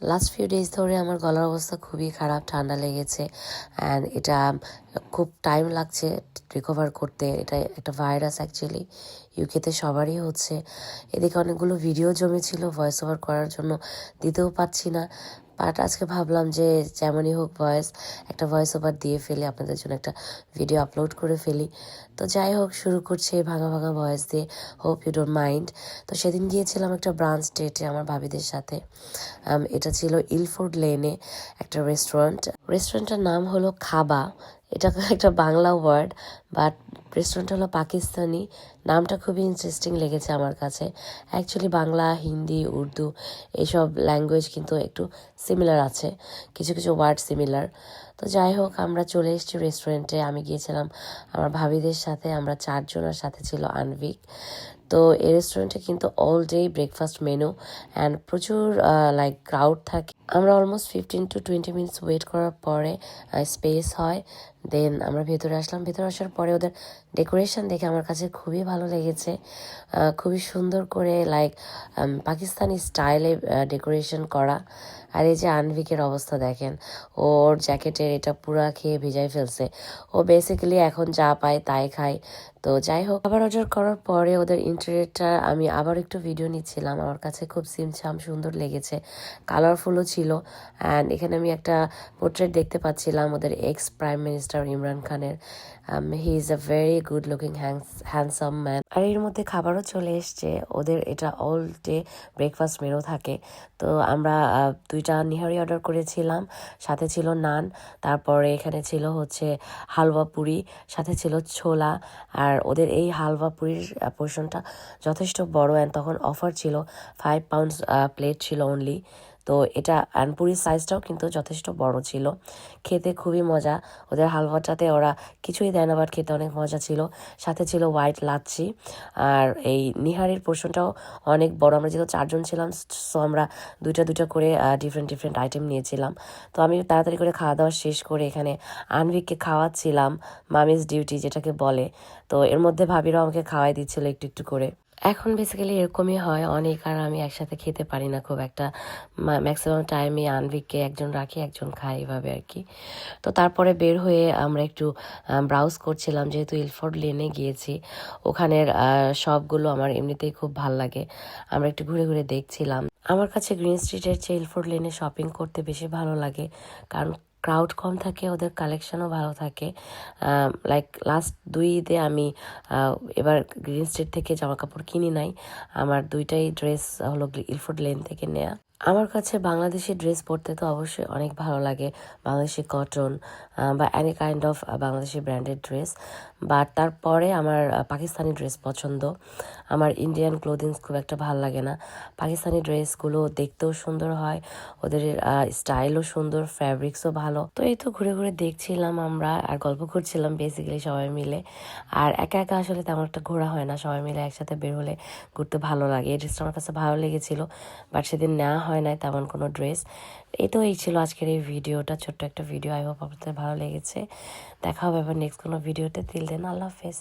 Last few days ধরে আমার গলার অবস্থা খুবই খারাপ, ঠান্ডা লেগেছে অ্যান্ড এটা খুব টাইম লাগছে রিকভার করতে। এটা একটা ভাইরাস অ্যাকচুয়ালি, ইউকেতে সবারই হচ্ছে। এদিকে অনেকগুলো ভিডিও জমেছিল ভয়েস ওভার করার জন্য, দিতেও পারছি না। বাট আজকে ভাবলাম যে যেমনই হোক একটা ভয়েস ওভার দিয়ে ফেলি, আপনাদের জন্য একটা ভিডিও আপলোড করে ফেলি। তো যাই হোক, শুরু করছি ভাঙা ভাঙা ভয়েস দিয়ে, হোপ ইউ ডোন্ট মাইন্ড। তো সেদিন গিয়েছিলাম একটা ব্রাঞ্চ ডেটে আমার ভাবিদের সাথে। এটা ছিল ইলফোর্ড লেনে একটা রেস্টুরেন্টটার নাম হলো খাবা। এটা একটা বাংলা ওয়ার্ড, বাট রেস্টুরেন্ট হলো পাকিস্তানি। নামটা খুবই ইন্টারেস্টিং লেগেছে আমার কাছে। অ্যাকচুয়ালি বাংলা, হিন্দি, উর্দু এইসব ল্যাঙ্গুয়েজ কিন্তু একটু সিমিলার আছে, কিছু কিছু ওয়ার্ড সিমিলার। তো যাই হোক, আমরা চলে এসেছি রেস্টুরেন্টে। আমি গিয়েছিলাম আমার ভাবিদের সাথে, আমরা 4 জনের, সাথে ছিল আনভিক। তো এই রেস্টুরেন্টে কিন্তু all day breakfast menu and প্রচুর ক্রাউড থাকে। আমরা অলমোস্ট 15 to 20 মিনিটস ওয়েট করার পরে স্পেস হয়। দেন আমরা ভেতরে আসলাম। ভেতরে আসার পরে ওদের ডেকোরেশন দেখে আমার কাছে খুবই ভালো লেগেছে। খুবই সুন্দর করে পাকিস্তানি স্টাইলে ডেকোরেশন করা। আর এই যে আনভিকের অবস্থা দেখেন, ওর জ্যাকেটের এটা পুরা খেয়ে ভিজাই ফেলছে। ও বেসিক্যালি এখন যা পায় তাই খায়। তো যাই হোক, আবার অর্ডার করার পরে ওদের ইন্টেরিয়রটা আমি আবার একটু ভিডিও নিচ্ছিলাম। আমার কাছে খুব সিমছাম সুন্দর লেগেছে, কালারফুলও ছিল। অ্যান্ড এখানে আমি একটা পোর্ট্রেট দেখতে পাচ্ছিলাম ওদের এক্স প্রাইম মিনিস্টার ইমরান খানের। He is a very good looking handsome man. আর এর মধ্যে খাবারও চলে এসছে। ওদের এটা অল ডে ব্রেকফাস্ট মেনু থাকে। তো আমরা 2টা নিহারি অর্ডার করেছিলাম, সাথে ছিল নান। তারপরে এখানে ছিল হচ্ছে হালুয়া পুরি, সাথে ছিল ছোলা। আর ওদের এই হালুয়া পুরির পোর্শনটা যথেষ্ট বড়, অ্যান্ড তখন অফার ছিল, 5 পাউন্ডস প্লেট ছিল অনলি। তো এটা পুরির সাইজটাও কিন্তু যথেষ্ট বড় ছিল। খেতে খুবই মজা। ওদের হালুয়াটাতে ওরা কিছুই দেয় না, বাট খেতে অনেক মজা ছিল। সাথে ছিল হোয়াইট লাচ্ছি। আর এই নিহারির পোর্শনটাও অনেক বড়। আমরা যেহেতু 4 জন ছিলাম, সো আমরা দুইটা করে ডিফারেন্ট আইটেম নিয়েছিলাম। তো আমি তাড়াতাড়ি করে খাওয়া দাওয়া শেষ করে এখানে আনভিককে খাওয়াচ্ছিলাম, মামিজ ডিউটি যেটাকে বলে। তো এর মধ্যে ভাবিরাও আমাকে খাওয়াই দিচ্ছিল একটু একটু করে। এখন বেসিক্যালি এরকমই হয়, অনেক আর আমি একসাথে খেতে পারি না খুব একটা। ম্যাক্সিমাম টাইমে আনভিককে একজন রাখি, একজন খাই, এভাবে আর কি। তো তারপরে বের হয়ে আমরা একটু ব্রাউজ করছিলাম, যেহেতু ইলফোর্ড লেনে গিয়েছি। ওখানের সবগুলো আমার এমনিতেই খুব ভাল লাগে। আমরা একটু ঘুরে ঘুরে দেখছিলাম। আমার কাছে গ্রিন স্ট্রিটের চেয়ে ইলফোর্ড লেনে শপিং করতে বেশি ভালো লাগে, কারণ ক্রাউড কম থাকে, ওদের কালেকশনও ভালো থাকে। লাস্ট 2 ঈদে আমি এবার গ্রিন স্ট্রিট থেকে জামা কাপড় কিনি নাই। আমার 2টাই ড্রেস হলো ইলফোর্ড লেন থেকে নেয়া। আমার কাছে বাংলাদেশি ড্রেস পরতে তো অবশ্যই অনেক ভালো লাগে, বাংলাদেশি কটন বা any kind of Bangladeshi branded dress. But তারপরে আমার পাকিস্তানি ড্রেস পছন্দ। আমার ইন্ডিয়ান ক্লোদিংস খুব একটা ভালো লাগে না। পাকিস্তানি ড্রেসগুলো দেখতেও সুন্দর হয়, ওদের স্টাইলও সুন্দর, ফ্যাব্রিক্সও ভালো। তো এই তো ঘুরে ঘুরে দেখছিলাম আমরা আর গল্প করছিলাম বেসিক্যালি সবাই মিলে। আর একা একা আসলে তেমন একটা ঘোরা হয় না, সবাই মিলে একসাথে বের হলে ঘুরতে ভালো লাগে। এই ড্রেসটা আমার কাছে ভালো লেগেছিল, বাট সেদিন নেওয়া হয় নাই তেমন কোনো ড্রেস। এই ছিল আজকের এই ভিডিওটা, ছোট্ট একটা ভিডিও। আই হোপ আপনাদের ভালো লেগেছে। দেখা হবে আবার নেক্সট কোনো ভিডিওতে। তিল দেন, আল্লাহ হাফেজ।